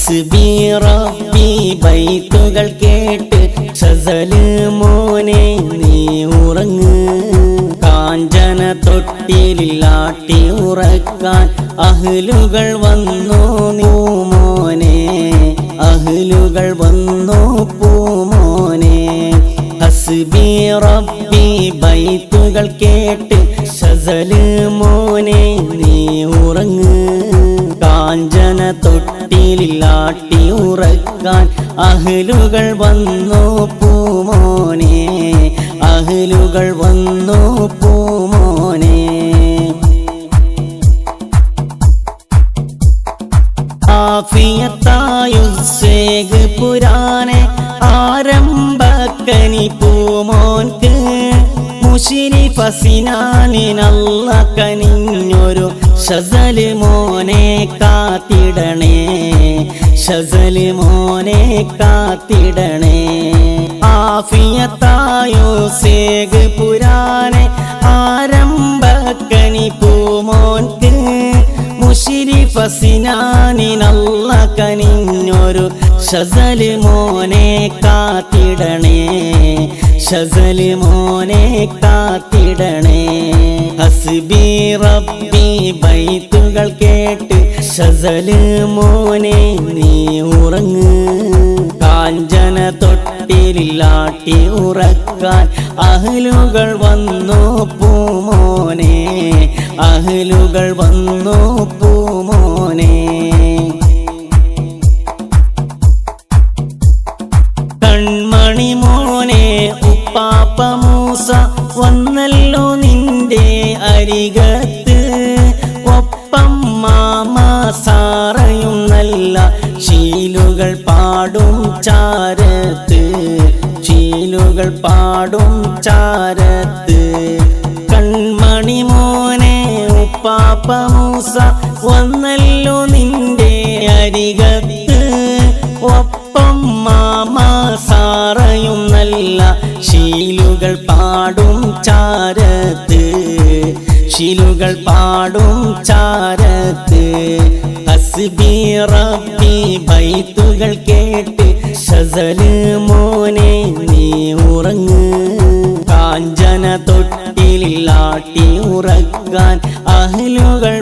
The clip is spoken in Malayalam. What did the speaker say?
ഹസ്ബി റബ്ബി ബൈത്തുകൾ കേട്ട് ഷസല് മോനെ നീ ഉറങ്ങ്. കാഞ്ചന തൊട്ടിലാട്ടി ഉറക്കാൻ അഹ്ലുകൾ വന്നു പൂമോനെ, അഹ്ലുകൾ വന്നു പൂമോനെ. ഹസ്ബി റബ്ബി ബൈത്തുകൾ കേട്ട് ഷസല് മോനെ നീ ഉറങ്ങ്. കാഞ്ചന തൊട്ടിലാട്ടി ഉറക്കാൻ അഹ്ലുകൾ വന്നു പൂമോനെ, അഹ്ലുകൾ വന്നു പൂമോനെ. ആഫിയത്തായുസ്സേഗ് പുരാനെ ആരംഭക്കനി പൂമോൻക്ക്. മുശിരിഫസിനാലിനല്ല കനിഞ്ഞൊരു ഷസല് മോനെ കാത്തിടണേ, ഷസല് മോനെ കാത്തിടണേ. ആഫിയത്തായുസ്സേഗ് പുരാനെ ആരംഭക്കനി പൂമോൻക്ക്. മുശിരിഫസിനാലിനല്ല കനിഞ്ഞൊരു ഷസല് മോനെ കാത്തിടണേ, ഷസല് മോനെ കാത്തിടണേ. ഹസ്ബി റബ്ബി ബൈത്തുകൾ കേട്ട് ഷസല് മോനെ നീ ഉറങ്ങ്. കാഞ്ചന തൊട്ടിലാട്ടി ഉറക്കാൻ അഹ്ലുകൾ വന്നു പൂമോനെ, അഹ്ലുകൾ വന്നു പൂമോനെ. കൺമണി മോനെ ഉപ്പാപ്പ മൂസ വന്നല്ലോ നിന്റെ അരികത്ത്. ഒപ്പം മാമ സാറയും നല്ല ശീലുകൾ പാടും ചാരത്ത്, ശീലുകൾ പാടും ചാരത്ത്. കൺമണി മോനെ ഉപ്പാപ്പ മൂസ വന്നല്ലോ നിന്റെ അരികത്ത്. ഒപ്പം മാമ സാറയും നല്ല ശീലുകൾ പാടും ചാരത്ത്, ശീലുകൾ പാടും ചാരത്ത്. ഹസ്ബി റബ്ബി ബൈത്തുകൾ കേട്ട് ഷസല് മോനെ നീ ഉറങ്ങ്. കാഞ്ചന തൊട്ടിലാട്ടി ഉറക്കാൻ അഹ്ലുകൾ